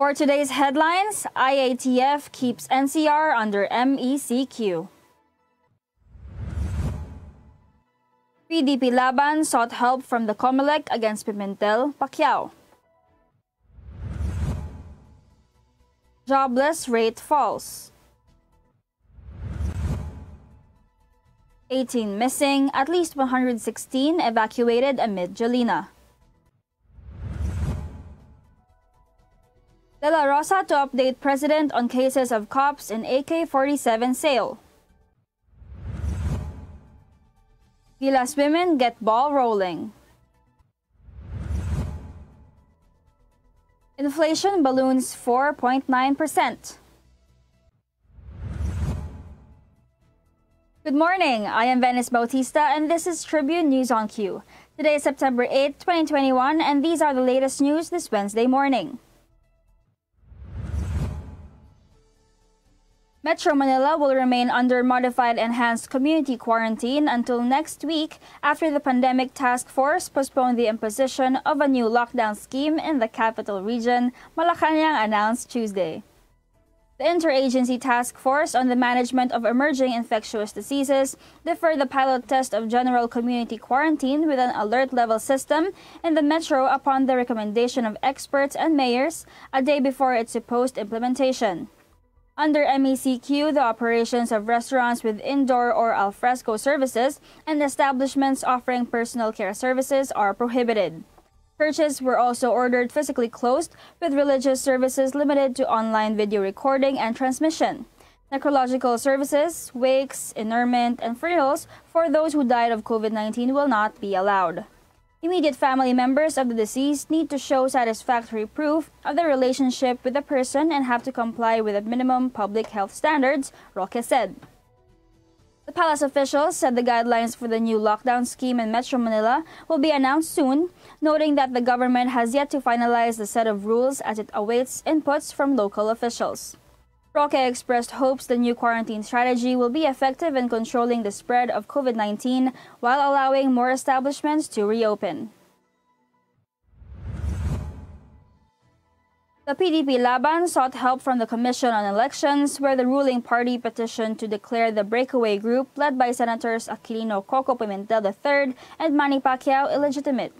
For today's headlines, IATF keeps NCR under MECQ. PDP Laban sought help from the Comelec against Pimentel, Pacquiao. Jobless rate falls. 18 missing, at least 116 evacuated amid Jolina. Dela Rosa to update President on cases of cops in AK-47 sale. Gilas women get ball rolling. Inflation balloons 4.9%. Good morning, I am Venice Bautista and this is Tribune News on Q. Today is September 8, 2021 and these are the latest news this Wednesday morning. Metro Manila will remain under modified enhanced community quarantine until next week after the pandemic task force postponed the imposition of a new lockdown scheme in the capital region, Malacanang announced Tuesday. The Interagency Task Force on the Management of Emerging Infectious Diseases deferred the pilot test of general community quarantine with an alert level system in the metro upon the recommendation of experts and mayors a day before its supposed implementation. Under MECQ, the operations of restaurants with indoor or al fresco services and establishments offering personal care services are prohibited. Churches were also ordered physically closed, with religious services limited to online video recording and transmission. Necrological services, wakes, interment, and funerals for those who died of COVID-19 will not be allowed. Immediate family members of the deceased need to show satisfactory proof of their relationship with the person and have to comply with the minimum public health standards, Roque said. The palace officials said the guidelines for the new lockdown scheme in Metro Manila will be announced soon, noting that the government has yet to finalize the set of rules as it awaits inputs from local officials. Roque expressed hopes the new quarantine strategy will be effective in controlling the spread of COVID-19 while allowing more establishments to reopen. The PDP Laban sought help from the Commission on Elections, where the ruling party petitioned to declare the breakaway group led by Senators Aquilino Coco Pimentel III and Manny Pacquiao illegitimate.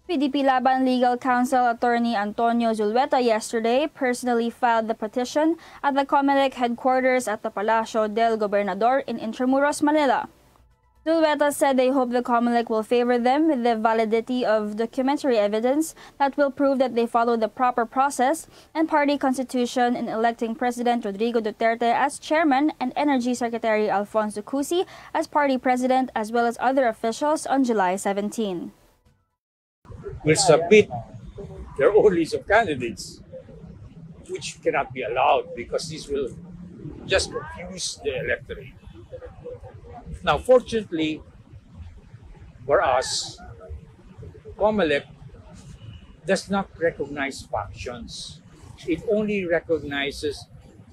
PDP Laban Legal Counsel Attorney Antonio Zulueta yesterday personally filed the petition at the Comelec headquarters at the Palacio del Gobernador in Intramuros, Manila. Zulueta said they hope the Comelec will favor them with the validity of documentary evidence that will prove that they follow the proper process and party constitution in electing President Rodrigo Duterte as chairman and Energy Secretary Alfonso Cusi as party president, as well as other officials on July 17. Will submit their own list of candidates, which cannot be allowed because this will just confuse the electorate. Now, fortunately for us, Comelec does not recognize factions. It only recognizes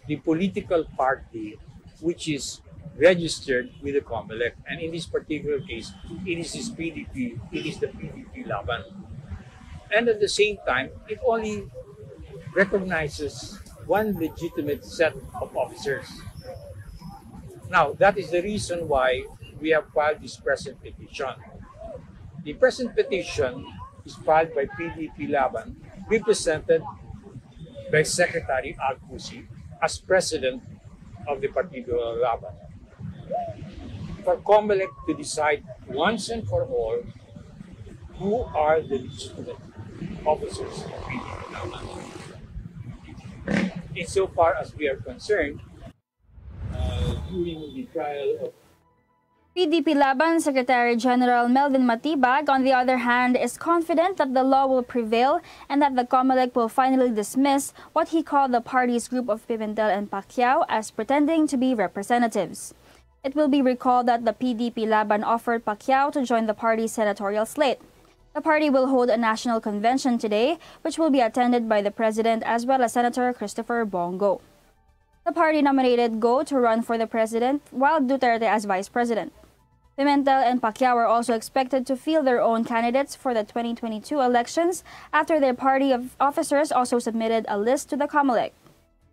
the political party which is registered with the Comelec. And in this particular case, it is this PDP, it is the PDP Laban. And at the same time, it only recognizes one legitimate set of officers. Now, that is the reason why we have filed this present petition. The present petition is filed by PDP Laban, represented by Secretary Al-Cusi as president of the Partido Laban, for Comelec to decide once and for all who are the legitimate officers of PDP Laban. Insofar as we are concerned, during the trial of PDP Laban Secretary General Melvin Matibag, on the other hand, is confident that the law will prevail and that the Comelec will finally dismiss what he called the party's group of Pimentel and Pacquiao as pretending to be representatives. It will be recalled that the PDP Laban offered Pacquiao to join the party's senatorial slate. The party will hold a national convention today, which will be attended by the president as well as Senator Christopher Bongo. The party nominated Go to run for the president, while Duterte as vice president. Pimentel and Pacquiao are also expected to field their own candidates for the 2022 elections after their party of officers also submitted a list to the Comelec.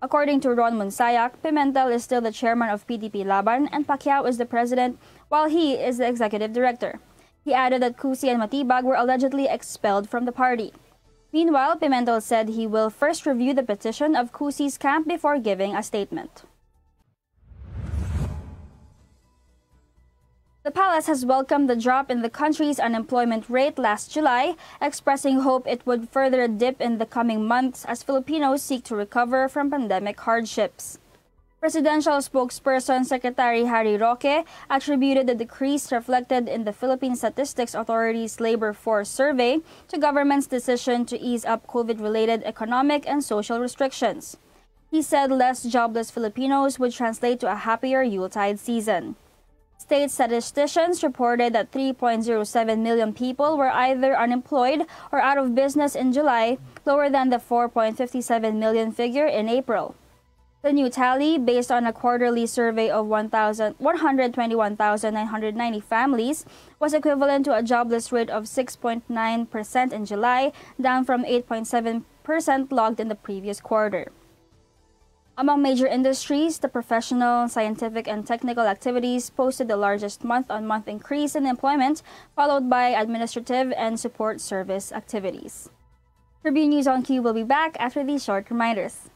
According to Ron Monsayak, Pimentel is still the chairman of PDP Laban and Pacquiao is the president, while he is the executive director. He added that Cusi and Matibag were allegedly expelled from the party. Meanwhile, Pimentel said he will first review the petition of Cusi's camp before giving a statement. The palace has welcomed the drop in the country's unemployment rate last July, expressing hope it would further dip in the coming months as Filipinos seek to recover from pandemic hardships. Presidential spokesperson Secretary Harry Roque attributed the decrease reflected in the Philippine Statistics Authority's labor force survey to government's decision to ease up COVID-related economic and social restrictions. He said less jobless Filipinos would translate to a happier Yuletide season. State statisticians reported that 3.07 million people were either unemployed or out of business in July, lower than the 4.57 million figure in April. The new tally, based on a quarterly survey of 121,990 families, was equivalent to a jobless rate of 6.9% in July, down from 8.7% logged in the previous quarter. Among major industries, the professional, scientific, and technical activities posted the largest month-on-month increase in employment, followed by administrative and support service activities. Tribune News on Q will be back after these short reminders.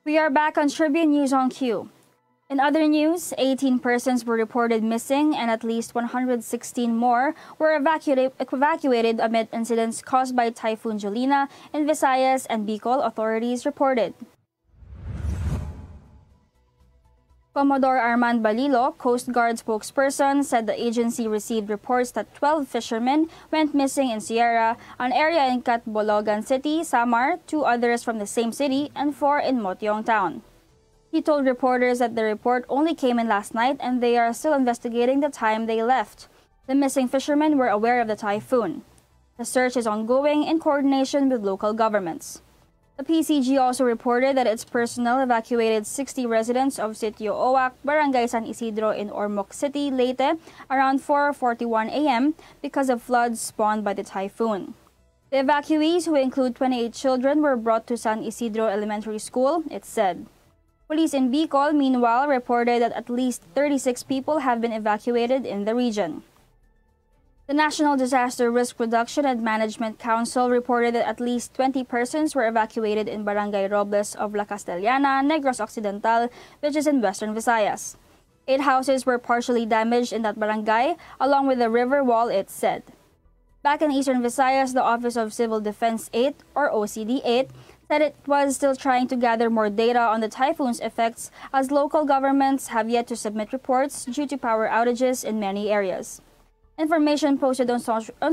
We are back on Tribune News on Q. In other news, 18 persons were reported missing and at least 116 more were evacuated amid incidents caused by Typhoon Jolina in Visayas and Bicol, authorities reported. Commodore Armand Balilo, Coast Guard spokesperson, said the agency received reports that 12 fishermen went missing in Sierra, an area in Catbologan City, Samar, 2 others from the same city, and 4 in Motiong Town. He told reporters that the report only came in last night and they are still investigating the time they left. The missing fishermen were aware of the typhoon. The search is ongoing in coordination with local governments. The PCG also reported that its personnel evacuated 60 residents of Sitio Oak, Barangay San Isidro in Ormoc City, Leyte, around 4:41 a.m. because of floods spawned by the typhoon. The evacuees, who include 28 children, were brought to San Isidro Elementary School, it said. Police in Bicol, meanwhile, reported that at least 36 people have been evacuated in the region. The National Disaster Risk Reduction and Management Council reported that at least 20 persons were evacuated in Barangay Robles of La Castellana, Negros Occidental, which is in western Visayas. 8 houses were partially damaged in that barangay, along with the river wall, it said. Back in eastern Visayas, the Office of Civil Defense 8, or OCD 8, said it was still trying to gather more data on the typhoon's effects as local governments have yet to submit reports due to power outages in many areas. Information posted on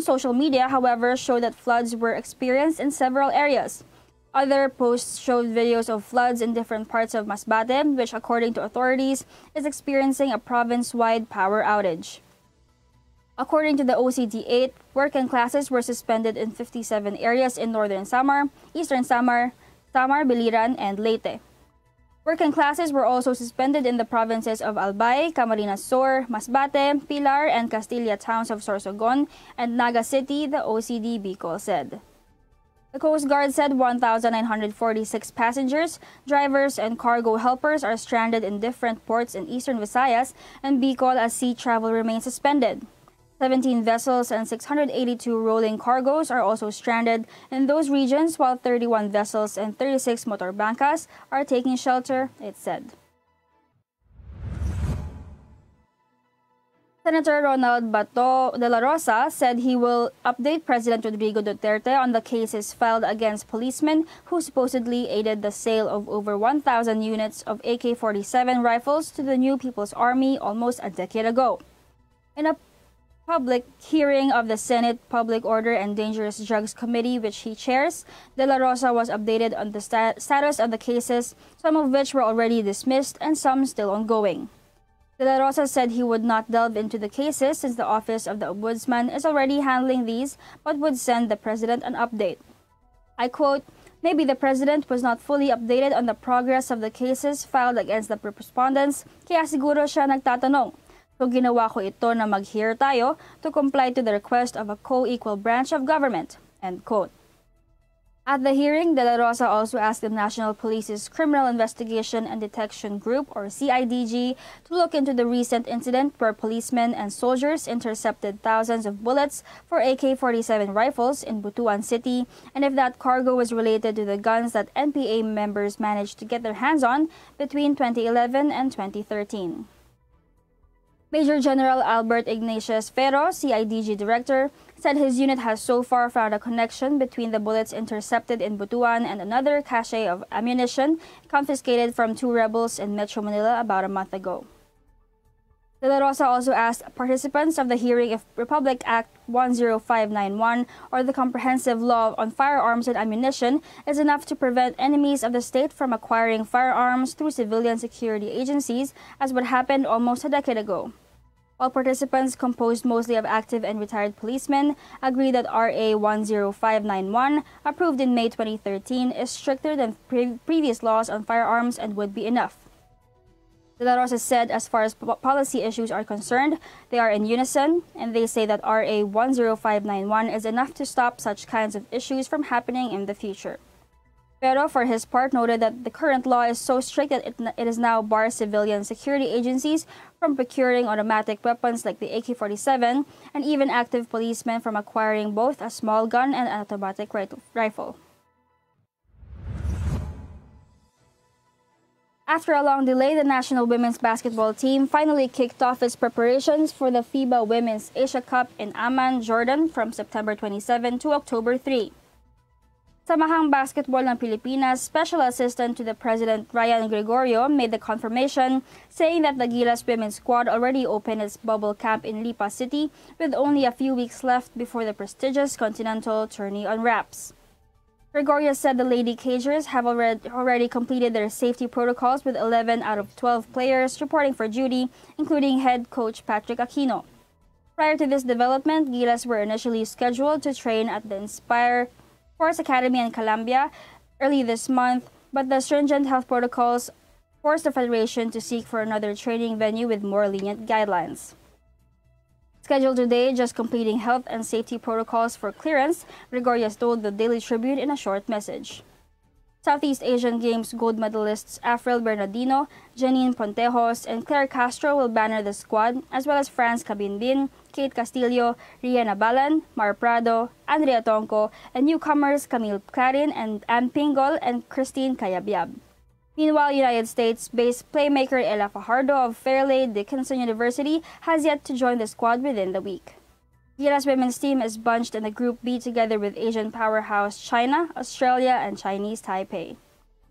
social media, however, showed that floods were experienced in several areas. Other posts showed videos of floods in different parts of Masbate, which, according to authorities, is experiencing a province-wide power outage. According to the OCD-8, work and classes were suspended in 57 areas in northern Samar, eastern Samar, Biliran, and Leyte. Work and classes were also suspended in the provinces of Albay, Camarines Sur, Masbate, Pilar, and Castilla towns of Sorsogon and Naga City, the OCD Bicol said. The Coast Guard said 1,946 passengers, drivers, and cargo helpers are stranded in different ports in eastern Visayas and Bicol as sea travel remains suspended. 17 vessels and 682 rolling cargoes are also stranded in those regions, while 31 vessels and 36 motorbangkas are taking shelter, it said. Senator Ronald Bato Dela Rosa said he will update President Rodrigo Duterte on the cases filed against policemen who supposedly aided the sale of over 1,000 units of AK-47 rifles to the New People's Army almost a decade ago. In a public hearing of the Senate Public Order and Dangerous Drugs Committee, which he chairs, Dela Rosa was updated on the status of the cases, some of which were already dismissed and some still ongoing. Dela Rosa said he would not delve into the cases since the Office of the Ombudsman is already handling these, but would send the President an update. I quote, "Maybe the President was not fully updated on the progress of the cases filed against the respondents, kaya siguro siya nagtatanong. So ginawa ko ito na mag-hear tayo to comply to the request of a co-equal branch of government." End quote. At the hearing, Dela Rosa also asked the National Police's Criminal Investigation and Detection Group, or CIDG, to look into the recent incident where policemen and soldiers intercepted thousands of bullets for AK-47 rifles in Butuan City, and if that cargo was related to the guns that NPA members managed to get their hands on between 2011 and 2013. Major General Albert Ignatius Ferro, CIDG Director, said his unit has so far found a connection between the bullets intercepted in Butuan and another cache of ammunition confiscated from two rebels in Metro Manila about a month ago. Dela Rosa also asked participants of the hearing if Republic Act 10591, or the Comprehensive Law on Firearms and Ammunition, is enough to prevent enemies of the state from acquiring firearms through civilian security agencies, as what happened almost a decade ago. All participants, composed mostly of active and retired policemen, agree that RA 10591, approved in May 2013, is stricter than previous laws on firearms and would be enough. Dela Rosa said as far as policy issues are concerned, they are in unison, and they say that RA 10591 is enough to stop such kinds of issues from happening in the future. Pero, for his part, noted that the current law is so strict that it is now bars civilian security agencies from procuring automatic weapons like the AK-47 and even active policemen from acquiring both a small gun and an automatic rifle. After a long delay, the national women's basketball team finally kicked off its preparations for the FIBA Women's Asia Cup in Amman, Jordan from September 27 to October 3. Samahang Basketball ng Pilipinas Special Assistant to the President Ryan Gregorio made the confirmation, saying that the Gilas women's squad already opened its bubble camp in Lipa City with only a few weeks left before the prestigious Continental Tourney unwraps. Gregorio said the Lady Cagers have already completed their safety protocols with 11 out of 12 players reporting for duty, including head coach Patrick Aquino. Prior to this development, Gilas were initially scheduled to train at the Inspire Sports Academy in Colombia early this month, but the stringent health protocols forced the Federation to seek for another training venue with more lenient guidelines. Scheduled today, just completing health and safety protocols for clearance, Gregorio told the Daily Tribune in a short message. Southeast Asian Games gold medalists Afril Bernardino, Janine Pontejos, and Claire Castro will banner the squad, as well as France Cabinbin, Kate Castillo, Rihanna Balan, Mar Prado, Andrea Tonco, and newcomers Camille Clarin and Ann Pingol and Christine Cayabyab. Meanwhile, United States-based playmaker Ella Fajardo of Fairleigh Dickinson University has yet to join the squad within the week. Gilas women's team is bunched in the Group B together with Asian powerhouse China, Australia, and Chinese Taipei.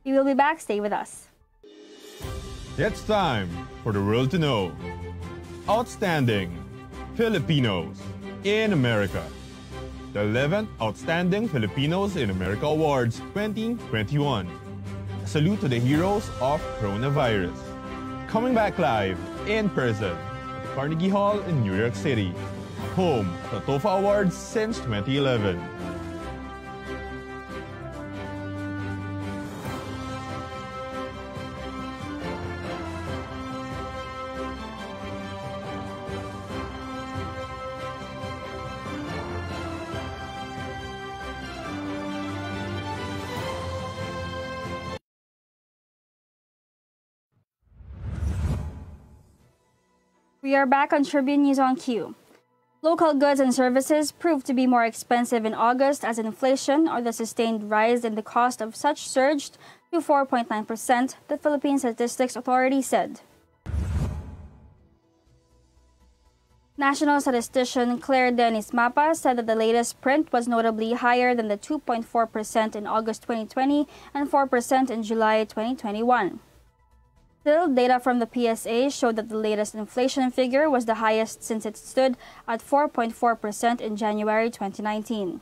We will be back. Stay with us. It's time for the world to know. Outstanding Filipinos in America. The 11th Outstanding Filipinos in America Awards 2021. A salute to the heroes of coronavirus. Coming back live in person at the Carnegie Hall in New York City. Home to the TOFA Awards since 2011. We are back on Tribune News on Q. Local goods and services proved to be more expensive in August as inflation, or the sustained rise in the cost of such, surged to 4.9%, the Philippine Statistics Authority said. National statistician Claire Dennis Mapa said that the latest print was notably higher than the 2.4% in August 2020 and 4% in July 2021. Still, data from the PSA showed that the latest inflation figure was the highest since it stood at 4.4% in January 2019.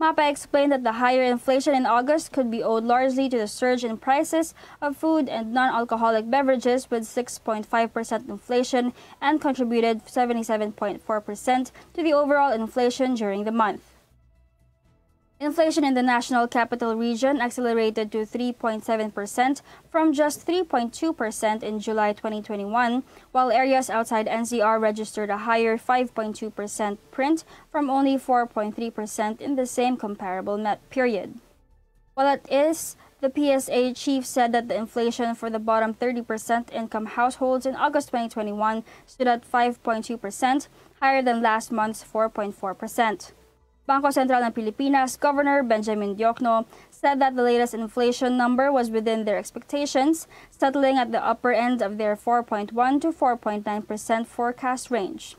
Mapa explained that the higher inflation in August could be owed largely to the surge in prices of food and non-alcoholic beverages with 6.5% inflation and contributed 77.4% to the overall inflation during the month. Inflation in the National Capital Region accelerated to 3.7% from just 3.2% in July 2021, while areas outside NCR registered a higher 5.2% print from only 4.3% in the same comparable period. While it is, the PSA chief said that the inflation for the bottom 30% income households in August 2021 stood at 5.2%, higher than last month's 4.4%. Bangko Sentral ng Pilipinas Governor Benjamin Diokno said that the latest inflation number was within their expectations, settling at the upper end of their 4.1 to 4.9% forecast range.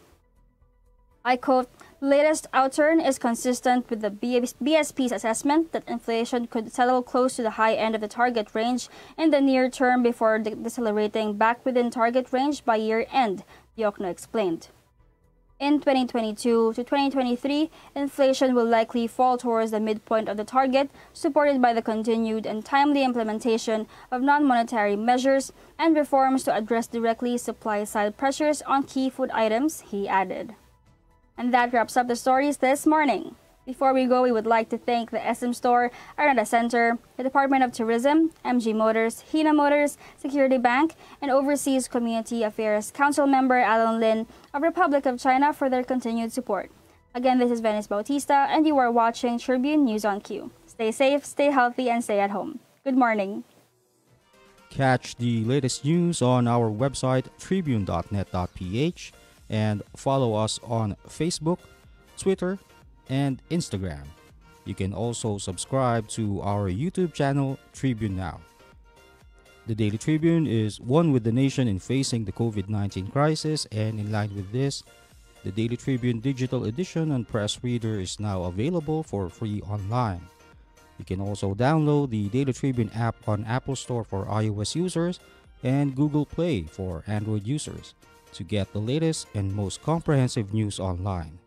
I quote, "The latest outturn is consistent with the BSP's assessment that inflation could settle close to the high end of the target range in the near term before decelerating back within target range by year end," Diokno explained. In 2022 to 2023, inflation will likely fall towards the midpoint of the target, supported by the continued and timely implementation of non-monetary measures and reforms to address directly supply-side pressures on key food items, he added. And that wraps up the stories this morning. Before we go, we would like to thank the SM Store, Arnada Center, the Department of Tourism, MG Motors, Hina Motors, Security Bank, and Overseas Community Affairs Council member Alan Lin of Republic of China for their continued support. Again, this is Venice Bautista, and you are watching Tribune News on Q. Stay safe, stay healthy, and stay at home. Good morning. Catch the latest news on our website, tribune.net.ph, and follow us on Facebook, Twitter, and Instagram. You can also subscribe to our YouTube channel, Tribune Now. The Daily Tribune is one with the nation in facing the COVID-19 crisis, and in line with this, the Daily Tribune digital edition and press reader is now available for free online. You can also download the Daily Tribune app on Apple Store for iOS users and Google Play for Android users to get the latest and most comprehensive news online.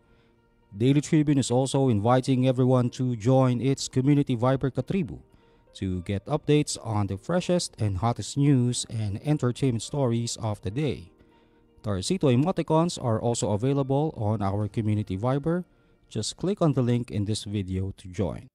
Daily Tribune is also inviting everyone to join its Community Viber Katribu to get updates on the freshest and hottest news and entertainment stories of the day. Tarcito emoticons are also available on our Community Viber. Just click on the link in this video to join.